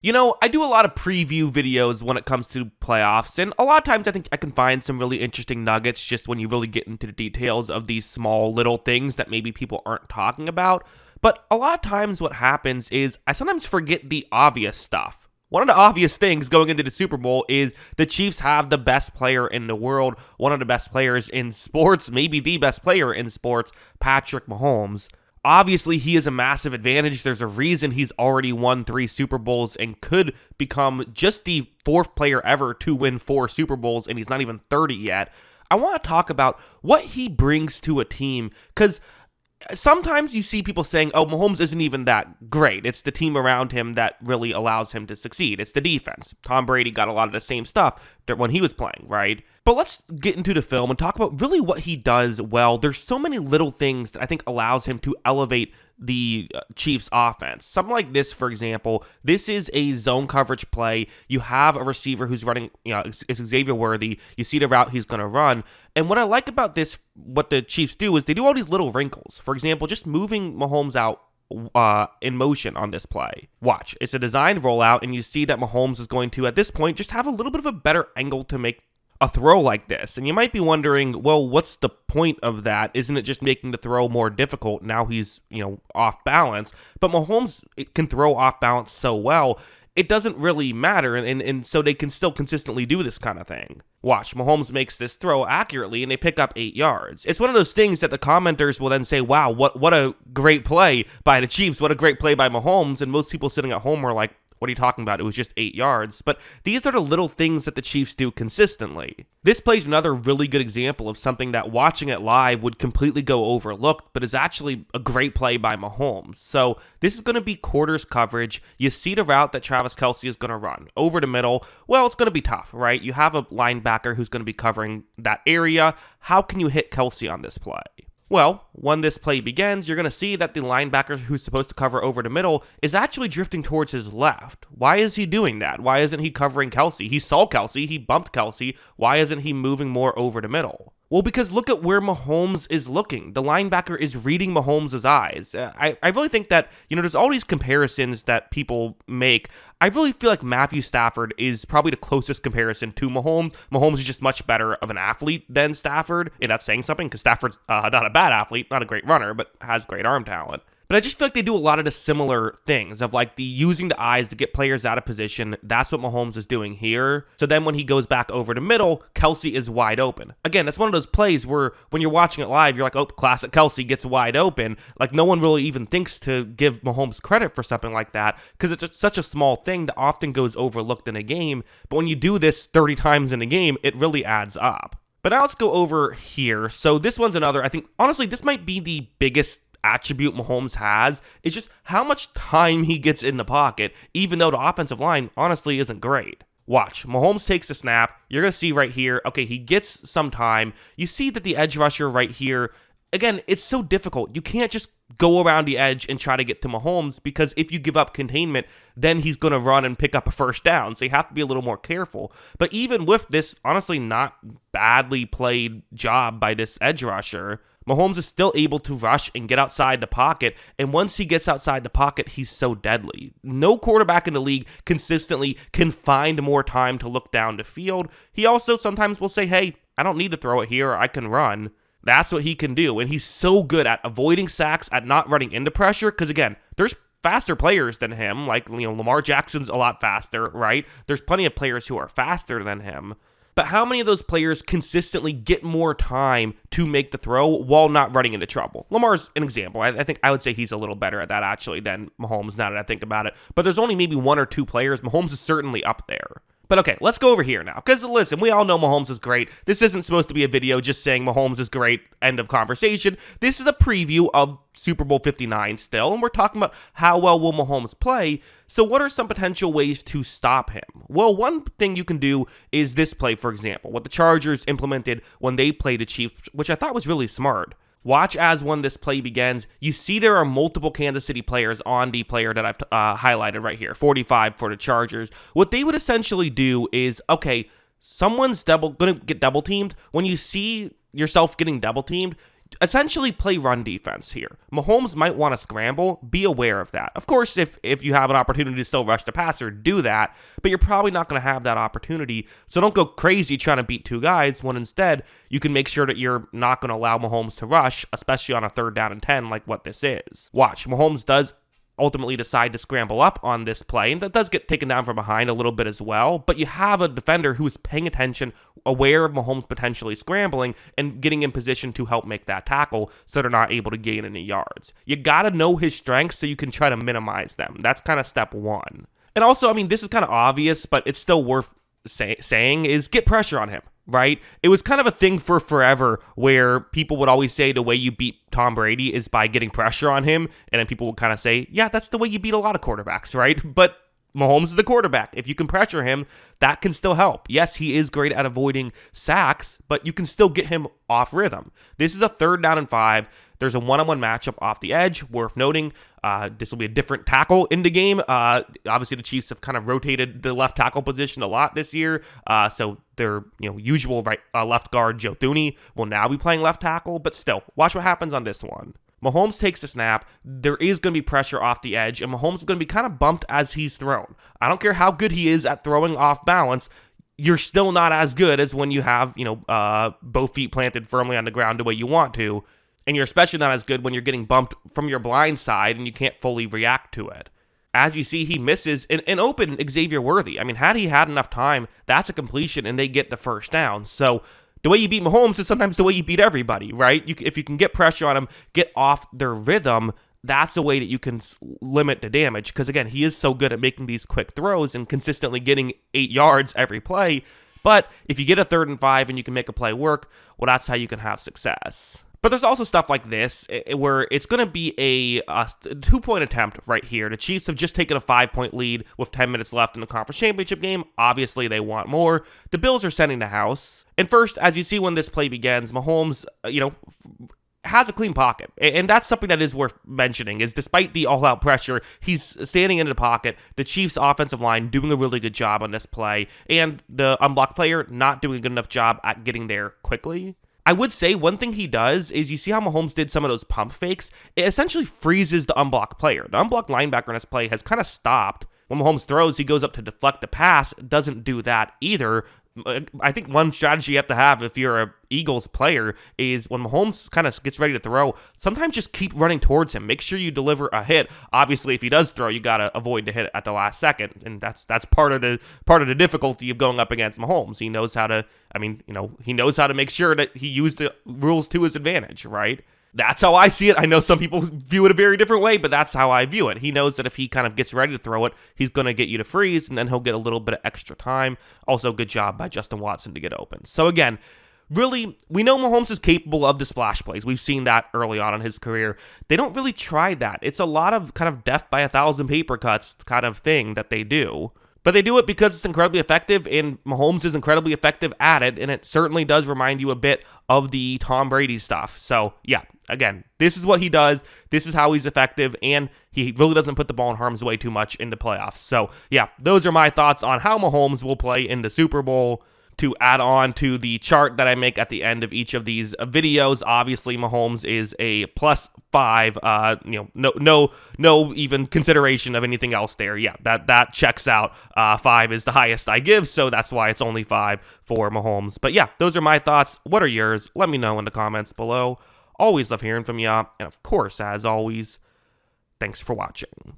You know, I do a lot of preview videos when it comes to playoffs, and a lot of times I think I can find some really interesting nuggets just when you really get into the details of these small little things that maybe people aren't talking about. But a lot of times what happens is I sometimes forget the obvious stuff. One of the obvious things going into the Super Bowl is the Chiefs have the best player in the world, one of the best players in sports, maybe the best player in sports, Patrick Mahomes. Obviously, he is a massive advantage. There's a reason he's already won 3 Super Bowls and could become just the 4th player ever to win 4 Super Bowls, and he's not even 30 yet. I want to talk about what he brings to a team, because sometimes you see people saying, oh, Mahomes isn't even that great. It's the team around him that really allows him to succeed. It's the defense. Tom Brady got a lot of the same stuff when he was playing, right? But let's get into the film and talk about really what he does well. There's so many little things that I think allows him to elevate the Chiefs offense. Something like this, for example, this is a zone coverage play. You have a receiver who's running, it's Xavier Worthy. You see the route he's going to run. And what I like about this, what the Chiefs do is they do all these little wrinkles. For example, just moving Mahomes out in motion on this play. Watch, it's a designed rollout, and you see that Mahomes is going to, at this point, just have a little bit of a better angle to make a throw like this. And you might be wondering, well, what's the point of that? Isn't it just making the throw more difficult? Now he's, off balance. But Mahomes can throw off balance so well, it doesn't really matter. And so they can still consistently do this kind of thing. Watch, Mahomes makes this throw accurately, and they pick up 8 yards. It's one of those things that the commenters will then say, wow, what a great play by the Chiefs. What a great play by Mahomes. And most people sitting at home are like, what are you talking about? It was just 8 yards. But these are the little things that the Chiefs do consistently. This plays another really good example of something that watching it live would completely go overlooked, but is actually a great play by Mahomes. So this is going to be quarters coverage. You see the route that Travis Kelce is going to run over the middle. Well, it's going to be tough, right? You have a linebacker who's going to be covering that area. How can you hit Kelce on this play? Well, when this play begins, you're going to see that the linebacker who's supposed to cover over the middle is actually drifting towards his left. Why is he doing that? Why isn't he covering Kelce? He saw Kelce, he bumped Kelce. Why isn't he moving more over the middle? Well, because look at where Mahomes is looking. The linebacker is reading Mahomes' eyes. I really think that, there's all these comparisons that people make. I really feel like Matthew Stafford is probably the closest comparison to Mahomes. Mahomes is just much better of an athlete than Stafford. And that's saying something, because Stafford's not a bad athlete, not a great runner, but has great arm talent. But I just feel like they do a lot of the similar things of like the using the eyes to get players out of position. That's what Mahomes is doing here. So then when he goes back over the middle, Kelce is wide open. Again, that's one of those plays where when you're watching it live, you're like, oh, classic Kelce gets wide open. Like no one really even thinks to give Mahomes credit for something like that because it's just such a small thing that often goes overlooked in a game. But when you do this 30 times in a game, it really adds up. But now let's go over here. So this one's another, I think, honestly, this might be the biggest attribute Mahomes has. Is just how much time he gets in the pocket, even though the offensive line honestly isn't great. Watch, Mahomes takes the snap. You're going to see right here, okay, he gets some time. You see that the edge rusher right here, again, it's so difficult. You can't just go around the edge and try to get to Mahomes, because if you give up containment, then he's going to run and pick up a first down. So you have to be a little more careful. But even with this, honestly, not badly played job by this edge rusher, Mahomes is still able to rush and get outside the pocket, and once he gets outside the pocket, he's so deadly. No quarterback in the league consistently can find more time to look down the field. He also sometimes will say, hey, I don't need to throw it here, I can run. That's what he can do, and he's so good at avoiding sacks, at not running into pressure, because again, there's faster players than him, like Lamar Jackson's a lot faster, right? There's plenty of players who are faster than him. But how many of those players consistently get more time to make the throw while not running into trouble? Lamar's an example. I think I would say he's a little better at that, actually, than Mahomes, now that I think about it. But there's only maybe 1 or 2 players. Mahomes is certainly up there. But okay, let's go over here now. Because listen, we all know Mahomes is great. This isn't supposed to be a video just saying Mahomes is great, end of conversation. This is a preview of Super Bowl 59 still, and we're talking about how well will Mahomes play. So what are some potential ways to stop him? Well, one thing you can do is this play, for example, what the Chargers implemented when they played the Chiefs, which I thought was really smart. Watch as when this play begins, you see there are multiple Kansas City players on the player that I've highlighted right here, 45 for the Chargers. What they would essentially do is, okay, someone's going to get double teamed. When you see yourself getting double teamed, essentially play run defense here. Mahomes might want to scramble. Be aware of that. Of course, if you have an opportunity to still rush the passer, do that, but you're probably not going to have that opportunity. So don't go crazy trying to beat two guys when instead you can make sure that you're not going to allow Mahomes to rush, especially on a 3rd down and 10 like what this is. Watch, Mahomes does ultimately decide to scramble up on this play, and that does get taken down from behind a little bit as well, but you have a defender who is paying attention, aware of Mahomes potentially scrambling, and getting in position to help make that tackle so they're not able to gain any yards. You gotta know his strengths so you can try to minimize them. That's kind of step one. And also, I mean, this is kind of obvious, but it's still worth saying, is get pressure on him. Right? It was kind of a thing for forever where people would always say the way you beat Tom Brady is by getting pressure on him. And then people would kind of say, yeah, that's the way you beat a lot of quarterbacks, right? But Mahomes is the quarterback. If you can pressure him, that can still help. Yes, he is great at avoiding sacks, but you can still get him off rhythm. This is a 3rd down and 5. There's a one-on-one matchup off the edge. Worth noting, this will be a different tackle in the game. Obviously, the Chiefs have kind of rotated the left tackle position a lot this year. So their usual left guard, Joe Thuney, will now be playing left tackle. But still, watch what happens on this one. Mahomes takes the snap. There is going to be pressure off the edge, and Mahomes is going to be kind of bumped as he's thrown. I don't care how good he is at throwing off balance. You're still not as good as when you have, both feet planted firmly on the ground the way you want to. And you're especially not as good when you're getting bumped from your blind side and you can't fully react to it. As you see, he misses an open Xavier Worthy. I mean, had he had enough time, that's a completion and they get the 1st down. So the way you beat Mahomes is sometimes the way you beat everybody, right? If you can get pressure on him, get off their rhythm, that's the way that you can limit the damage. Because again, he is so good at making these quick throws and consistently getting 8 yards every play. But if you get a 3rd and 5 and you can make a play work, well, that's how you can have success. But there's also stuff like this where it's going to be a 2-point attempt right here. The Chiefs have just taken a 5-point lead with 10 minutes left in the conference championship game. Obviously, they want more. The Bills are sending the house. And first, as you see when this play begins, Mahomes, has a clean pocket. And that's something that is worth mentioning, is despite the all-out pressure, he's standing in the pocket. The Chiefs' offensive line doing a really good job on this play, and the unblocked player not doing a good enough job at getting there quickly. I would say one thing he does is you see how Mahomes did some of those pump fakes. It essentially freezes the unblocked player. The unblocked linebacker in this play has kind of stopped. When Mahomes throws, he goes up to deflect the pass. Doesn't do that either. I think one strategy you have to have if you're a Eagles player is when Mahomes kind of gets ready to throw, sometimes just keep running towards him. Make sure you deliver a hit. Obviously, if he does throw, you got to avoid the hit at the last second, and that's part of the difficulty of going up against Mahomes. He knows how to, he knows how to make sure that he used the rules to his advantage, right? That's how I see it. I know some people view it a very different way, but that's how I view it. He knows that if he kind of gets ready to throw it, he's going to get you to freeze, and then he'll get a little bit of extra time. Also, good job by Justin Watson to get open. So again, really, we know Mahomes is capable of the splash plays. We've seen that early on in his career. They don't really try that. It's a lot of kind of death by 1,000 paper cuts kind of thing that they do. But they do it because it's incredibly effective, and Mahomes is incredibly effective at it, and it certainly does remind you a bit of the Tom Brady stuff. So, yeah, again, this is what he does. This is how he's effective, and he really doesn't put the ball in harm's way too much in the playoffs. So, yeah, those are my thoughts on how Mahomes will play in the Super Bowl. To add on to the chart that I make at the end of each of these videos, obviously Mahomes is a +5. No even consideration of anything else there. Yeah, that checks out. 5 is the highest I give, so that's why it's only 5 for Mahomes. But yeah, those are my thoughts. What are yours? Let me know in the comments below. Always love hearing from you, and of course, as always, thanks for watching.